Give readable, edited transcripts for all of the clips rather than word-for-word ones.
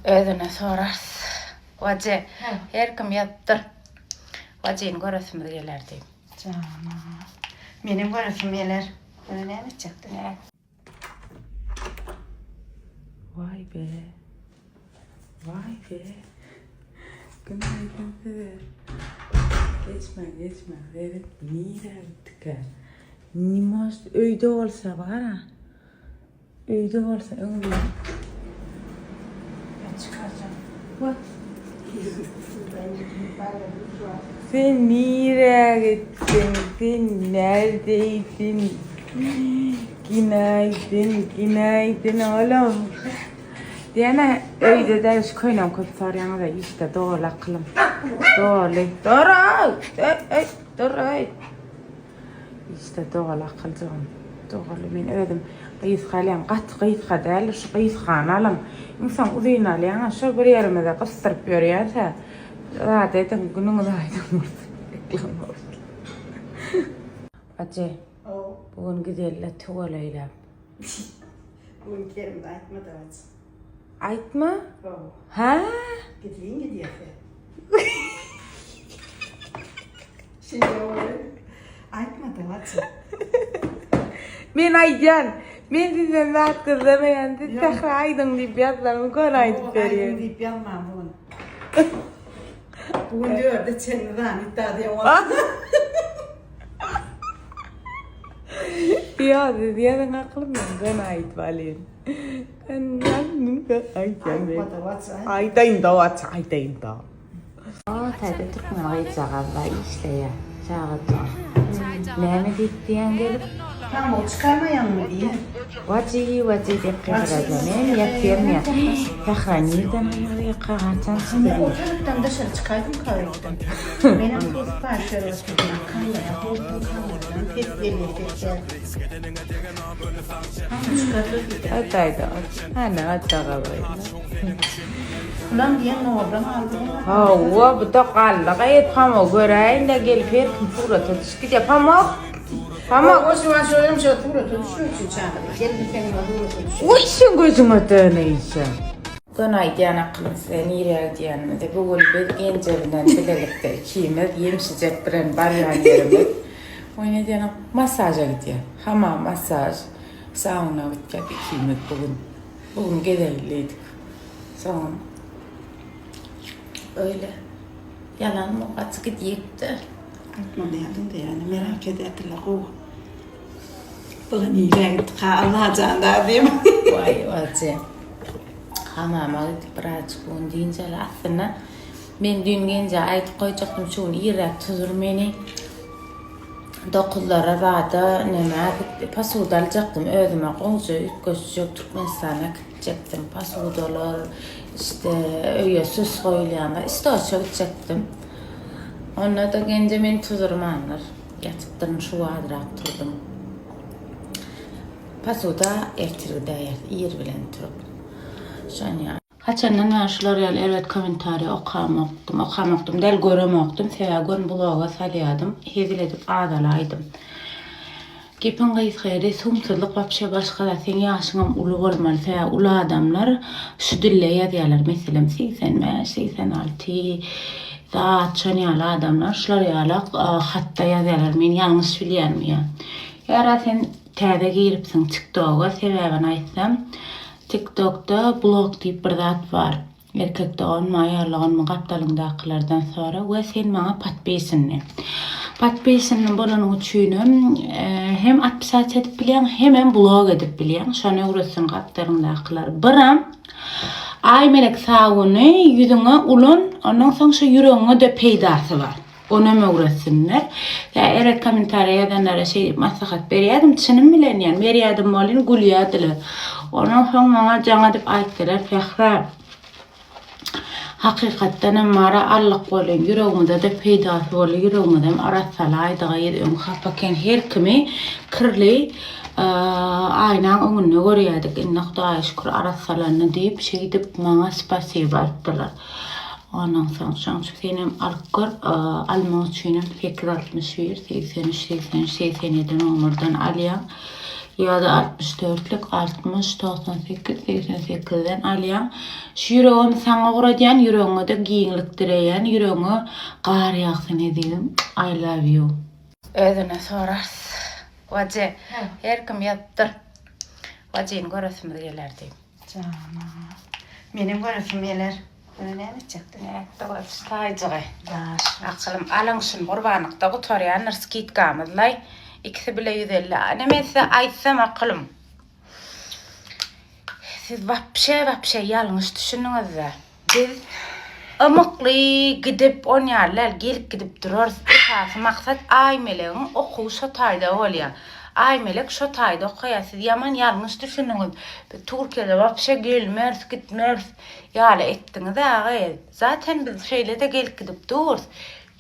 Ödüne sorars. Vacı her kim yaptır. Vacı'nın görüsümüz geler diyeyim. Canım. Benim görüsüm geler. Bana ne yapacaktı? Vay be. Vay be. Günaydın be. Geçme. Evet, nire gittik. Nimos öyde olsa var ha. Öyde olsa öyle. Ben çıkaracağım. Bak. Sen nereye gittin? Sen neredeydin? Günaydın oğlum. Diyene öyde de şu köynüm köp sarıyana da işte doğru akılım. Doğru. İşte doğru akılcığım. Doğru ben ödüm. Qıyıs qalyan, qat qıyıs qadal, şu qıyıs qanalım. İnsan uzayın alyan, şu bir yerime qıstırıp yürüyerse. Zaten günün da aydın Acı, bugün gidelim tuvalayla. Bugün kerim de aytma da aç. Aytma? Ha? Gidiyor. Şimdi öyle. Aytma da aç. Ben aycan. Ben sizden rahat kızlamayan da tekrar aydın deyip yazlarımı gör aydıp veriyor. Aydın deyip yazmam bugün. Bugün diyor da çeneden iddia diye Ya dedi ya ben aklım ben ait valin. Ben aycan ben. Aytayım da. Aa tabi Türkmen ayıcağı işte ya. Çağıracağım. Ne diyeyim gelip. Tamam o çıkarmayan mı diye. Vacı deyip kıracağım. Yapıyorum ya. Tekrar nereden yıkayacağım şimdi? O taraftan dışarı çıkardım kahveden. Benim test var şöyle oturduğum kamera. Kameradan test geliyor. Ataydı. Ana atağa böyle. Ulan diye ne oradan aldım. Ha, bu da kallı. Gayet pamuk göreyim de gelip her kim pura tutuştu pamuk. O zaman söyleyeyim şu pura tutuşuyor ki çağırıyor. Gelin senin adını tutuşuyor. Uy sen gözüme döneyse. Günay diyen aklım size nereye diyenme de bu bir genç evinden bilelikte kiyimiz yemşecek biren baryan yerimiz. Oyna diyen masaja gidiyor. Hamam masaj. Sauna gidecek kiyimiz bugün. Bugün gideyliydik. Sauna. Öyle. Yalan mı? Kaçı gidiyekti. Atma diyordun da yani merak ederdiler o. Bugün iyiler gittik ha Allah canlar diyeyim. Vay vacı. Hamama gidip birazcık bugün deyince aslında ben dün gence aytıp koyacaktım şunu iyirak tuzur beni. 9'lara rada neme pasuda alacaktım özüme konucu ütközücük Türkmenistan'a gidecektim. Pasudalar işte öyle süs koyulayanlar işte o gidecektim. Ona da gence beni tuzurmanlar. Yatıptırın şu adrak turdum. Pasuda ertirde yer bilen turup. Şan ya. Haçandan ben şular yani elbet komentari okamaktum, del göremektim. Seyagün bloga salyadım, hezil edip adalaydım. Gepin gayıskayri, sumsuzluk vapşe başka da sen yaşınım ulu olmalı, seya ulu adamlar şu dille yazıyorlar. Mesela 85, 86, zat çanyalı adamlar şular yalak hatta yazıyorlar. Men yanlış biliyorum ya. Yara sen tədə giripsin TikTok'a, sebebini aytsam. TikTok'da blog deyip bir zat var. Erkekde olma, ayarlığın kaptalındakılardan sonra ve sen bana patbesinni. Patbesinni bulanın üçünüm hem 60 saat edip biliyen hem blog edip biliyen. Şana uğrasın kaptalındakilar. Biram ay melek sağını yüzüne ulun, ondan sonra şu yüreğine de peydası var. Ona mı uğrasınlar? Erek komentariya yazanlara maslahat beriyordum. Çınım bilen yani beriyordum olin gülüyordular. Ondan sonra bana cana dip ayttılar. Fehra hakikaten mara allık olin yüreğimde de peydası olin yüreğimde arasalaydı gayet hafaken her kimi kırlı aynen önüne görüyorduk. İnnakta şükür arasalarını deyip şey deyip bana spasiba ettiler. Ondan sonra senin alkor alma üçünün fikir 61, 83, 87 numaradan alyan ya da 64'lük 60 98 88'den alyan şu yüreğimi sana guradiyan yüreğime de giyinikdireyen yüreğime gar ýaksyn edýüm. I love you. Özüne sorars. Waje her kim ýapdyr. Wajeň göresimiz gelerdi. Canım. Benim görüşüm yeler. Böyle ne edecekti? Tawa staýjygy. Akylym alaňşyn gurbanlykda gutarýan skit gamyzlay. İkisi bile 150. Aneme size aýtsam akylym. Siz vapşe ýalňyş düşündiňiz-de. Biz amykly gidip on ýerler gelip gidip durarys. Esasy maksat aýmelegiň okuw şo taýda bolýar. Aýmelek şo taýda okaýar. Siz ýaman ýalňyş düşündiňiz. Biz Türkiýede vapşe gelmers, gitmers ýaly etdiňiz agy. Zaten biz şeýle de gelip gidip dururys.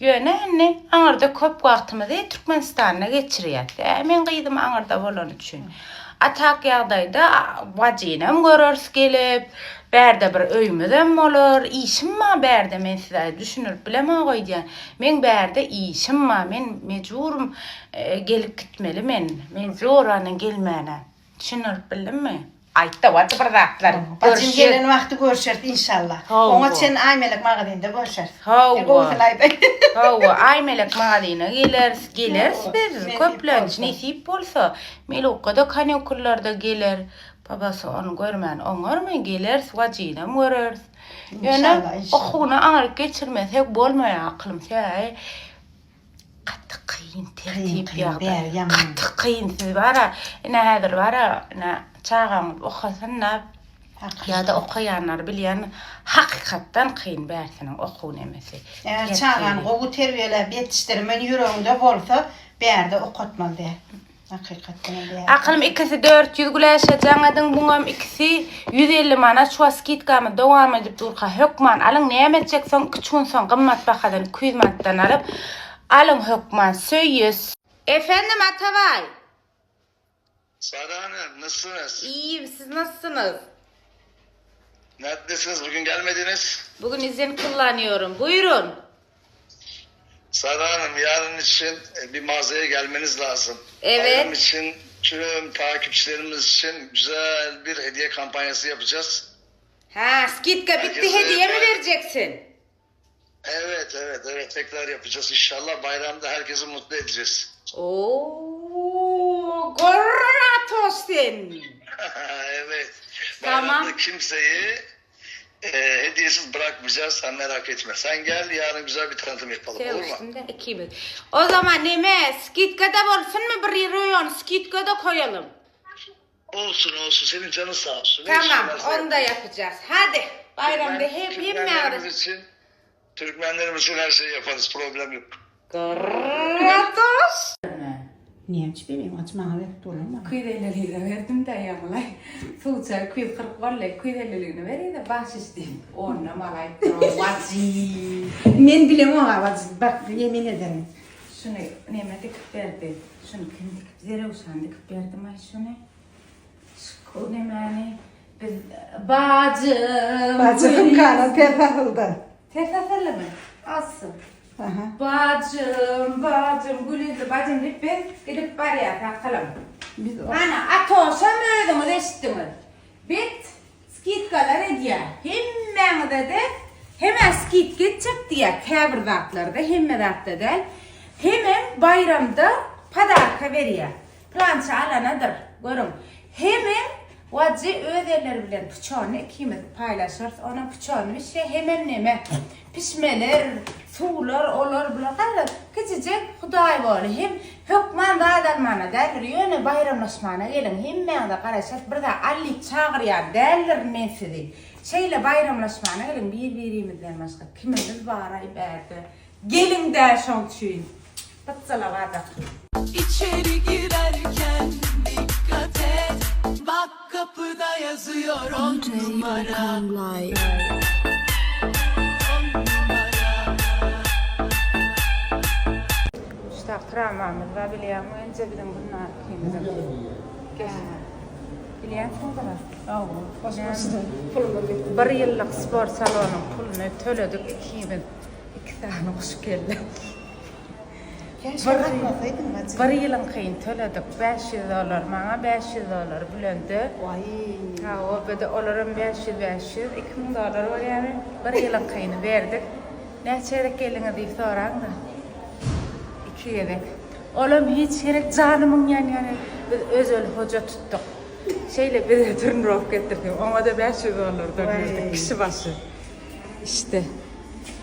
Ýöne aňarda köp wagtymy Türkmenistana geçirýär. Men gyýdym aňarda bolan üçin. Atak ýagdaýda wajynam görürs gelip, berde bir öýmedem bolar, işim ma berde men size düşünüp bileme goýdýan. Men berde işim ma, men mejburum gelip gitmeli men. Mejbur anyň gelmäne. Düşünüp bildiňmi? Aýtda wat bir zatlar. Bacım gelen wagty görüşert inşallah. Oňa sen aýmelek magadynda görüşert. Hawa aýmelek magadyna gelers biz köplenç nesip bolsa melokada kanyokullarda geler. Babasy onu görmän, oňarmy geler, wajynam görers. Ýöne okuwna aňyryp geçirmesek bolmaýar akylym säý. Qatty kıyın tertip ýagdaý. Qatty kıyın siz bara, ene häzir bara, ene çağam okasanlar ya da okayanlar bilýän hakykatdan kıyın bärsiniň okuw nemesi. Eğer çağan gowy terbiýelep ýetişdirmen ýüregiňde bolsa, berde okatmaly. Hakykatdan berde. Akylym ikisi 400 güläşejaň adyň buňam ikisi 150 manat şu skitkamy dowam edip durka hökman alyň näme etjeksen küçükün soň gymmat bahadan 200 manatdan alyp alyň hökman söýüs. Efendim Atavay. Sara Hanım, nasılsınız? İyiyim, siz nasılsınız? Neredesiniz? Bugün gelmediniz. Bugün izin kullanıyorum. Buyurun. Sara Hanım, yarın için bir mağazaya gelmeniz lazım. Evet. Bayram için, tüm takipçilerimiz için güzel bir hediye kampanyası yapacağız. Ha, skitka bitti, Herkese hediye mi vereceksin? Evet. Tekrar yapacağız inşallah. Bayramda herkesi mutlu edeceğiz. Oo, goratosin. Evet. Tamam. Bayramda kimseyi hediyesiz bırakmayacağız. Sen merak etme. Sen gel, yarın güzel bir tanıtım yapalım. Olur mu? O zaman neme, skitkada olsun mu bir rayon, skitkada koyalım. Olsun. Senin canın sağ olsun. Tamam, onu da yapacağız. Hadi, bayramda hep yemeğimiz. Türkmenlerimiz için her şeyi yaparız. Problem yok. Gratos. Niýeç benim açmağa verip durma. Kuydeliliğine verdim de yağlay. Fuçar 40 vallahi kuydeliliğine vereydi bahşiştim. Ona malay vazi. Men bilem oňa bacım, bak yemin ederim. Şunu neme dikip verdi. Şunu kim dikip zere usan dikip verdim ay şunu. Şu nemeni biz Bacım kana terfahıldı. Terfahıldı mı? Asıl. Bacım gülüydü bacım hep ben gidip barıya takalım. Ana atoşa möydüňiz eşitdiňiz. Bit skitkalar edýär. Hemmeňde de hemen skit geçecek diýär. Käbir zatlarda hemme zatda däl. Hemen bayramda padarka berýär. Plança alanadyr. Görün. Hemen waji öz elleri bilen pıçağını ikimiz paylaşırız. Ona pıçağını bir şey hemen neme pişmeler, sular, olar, bular kalır. Küçücük Hudaý bolu. Hem hökman da adamana derler. Yöne bayramlaşmana gelin. Hem ben de karışır. Bir de alli çağırýar derler men sizi. Şeyle bayramlaşmana gelin. Bir-birimizden başka kimimiz baray berdi. Gelin de şoň düşün. Batsala vardak. İçeri girerken dikkat et. Bak kapıda yazıyor 10 numara. İşte kıramamız var bilýän önce bilen bunlar kıymetli. Bilýän şunlar. Bir yıllık spor salonun pulunu töledik kiymet. 2 tane hoş geldi. Keşke bakmasaydın bacı. Bir yılın kıyın töledik. $500 bana, $500 bülendi. Vay. Ha, o bede olarım $500, $2,000 var yani. Bir yılın kıyını verdik. Ne çeyrek gelini deyip soran da. 2 yedek. Oğlum hiç gerek canımın yani biz özel hoca tuttuk. Şeyle bir de turnurof getirdim. Ona da $500 döndürdük kişi başı. İşte.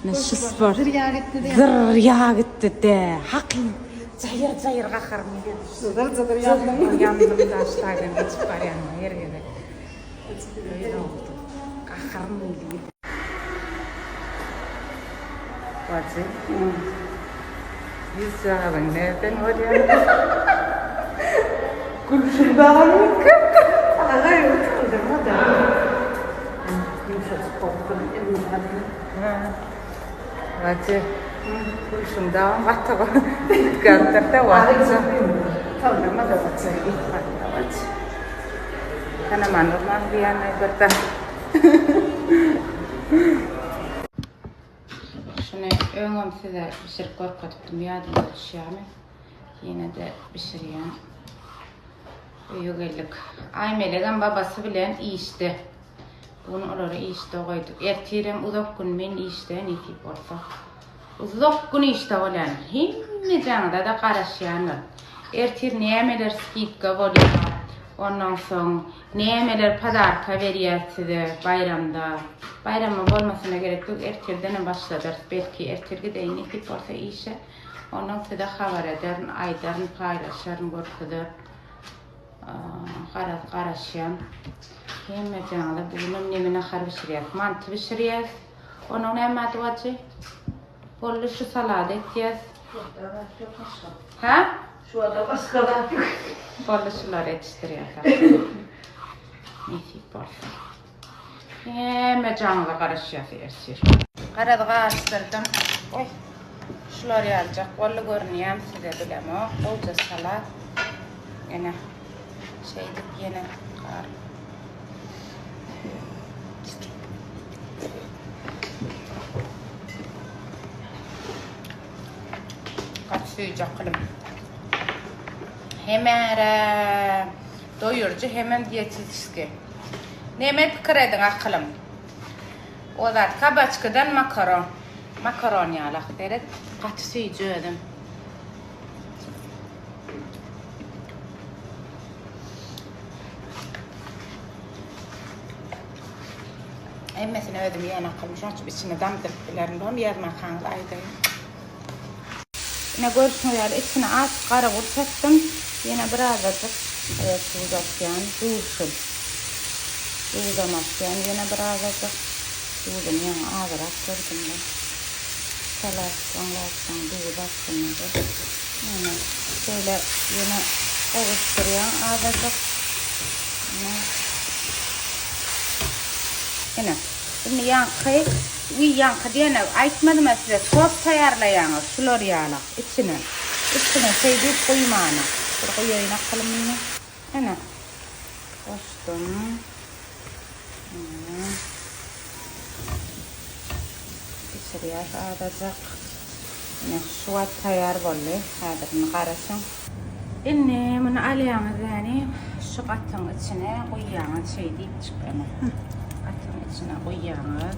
Ne şu spor. Zır yağ gitti de. Zır yağ gitti de. Hakkım. Zayır zayır kakarım. Zıdır yandım. Yandım da aşağıdan geçip var yanıma yer gerek. Öyle oldu. Kakarım öyle. Bacı. Yüz yağın nereden oraya? Kurşundan mı? Ağır kaldırma da. Yumuşacık oldu. Bacı. Kurşundan vattağı. Gantırda vattağı. Kaldırma da bacı. Bacı. Kana manurman bir yana berta. Şunu öňüm size pişirip korkatıptım ýadyma düşýärmi. Yine de pişirýän. Öýügellik. Aýmelegen babasy bilen işdi. Bunu orara işde koyduk. Ertirem uzak gün men işde netip bolsa. Uzak gün işde bolan. Hemme jaňda da garaşýanlar. Ertir nämeler skitga bolýar. Ondan soň nämeler padarka berýär bayramda. Bayrama bolmasyna gerek yok. Ertirden başladyr. Belki ertirge de netip bolsa işe. Ondan size habar ederim, aydarın paylaşarım gorkuda. Garaşýan. Hemme jaňda bugün nemine har pişirýär. Mantı pişirýär. Onuň näme aty bacı? Boluşy salat etýär. Ha? Şu ada başka da. Boluşylar etiştirýär. Nesip bolsa. Hemme jaňda garaşýar ertir. Garada gaşdyrdım. Oy. Şular ýaljak. Bolly görünýär size bilemo. Bolca salat. Ene. Şeydik yine kar. Kaçıyacak kılım. Hemen doyurucu hemen diyetistik. Neme fikir edin akılım. O da kabaçkıdan makaron. Makaron yalak deriz. Kaçıyıcı edim. Emmesini ödüm yana kalmış. Onun için içine damdırıp bilerim. Doğum yazma kanlı aydayım. Yine görüşmüyor. İçine az kara vursattım. Yine biraz azıcık tuzak yani. Tuzsun. Tuzamak yani. Yine biraz azıcık tuzun yani ağırak gördüm ben. Salattan tuzaksın. Yani şöyle yine oluşturuyor azıcık. Yine. Şimdi yankı, yankı diyene aytmadım size sos tayarlayanız, şular yağla, içine şey deyip koymağına. Şurada koyayım akalım yine. Yine. Koştum. Pişiriyor adacak. Yine şu at tayar bolli, adırını karasın. Yine bunu alayanız yani şu katın içine koyacağınız şey deyip çıkıyor. Atın içine koyacağınız.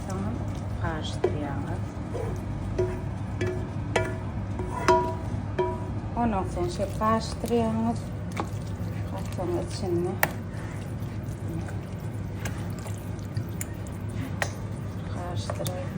Tamam, karıştıracağınız. Ondan sonra şey karıştıracağınız. Atın içine. Karıştırayım.